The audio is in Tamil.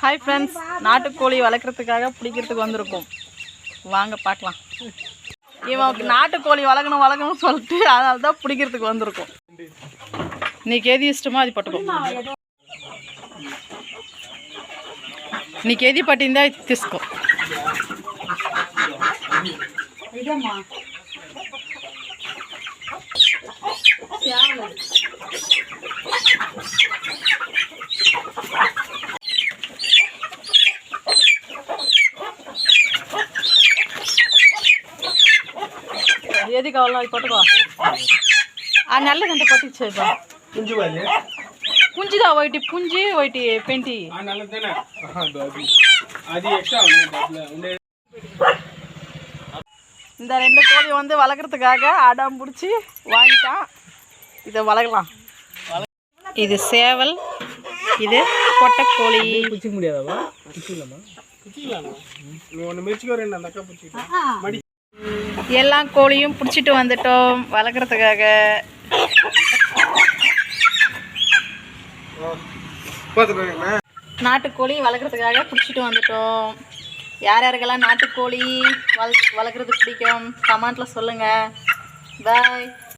ஹாய் ஃப்ரெண்ட்ஸ், நாட்டுக்கோழி வளர்க்குறதுக்காக பிடிக்கிறதுக்கு வந்திருக்கோம். வாங்க பார்க்கலாம். இவன் நாட்டுக்கோழி வளர்க்கணும்னு சொல்லிட்டு அதனால தான் பிடிக்கிறதுக்கு வந்திருக்கோம். నీకు ఏది ఇష్టమో అది పట్టుకో. నీకు ఏది పట్టిందో అది తీసుకో. ఏది కావాలో అది పట్టుకో. ఆ నల్లదంటే పట్టించేదా పుంజిదా ఒకటి పుంజి ఒకటి పెంటి. இந்த ரெண்டு கோழி வந்து வளர்க்குறதுக்காக அடம் பிடிச்சி வாங்கிட்டான். இதை வளர்க்கலாம். இது சேவல், இது பொட்டைக்கோழி. பிடிச்சிக்க முடியாதாவா? எல்லா கோழியும் பிடிச்சிட்டு வந்துட்டோம் வளர்க்குறதுக்காக. நாட்டுக்கோழி வளர்க்குறதுக்காக பிடிச்சிட்டு வந்துட்டோம். யார் யாருக்கெல்லாம் நாட்டுக்கோழி வளர்க்குறது பிடிக்கும் கமெண்ட்டில் சொல்லுங்கள். பாய்.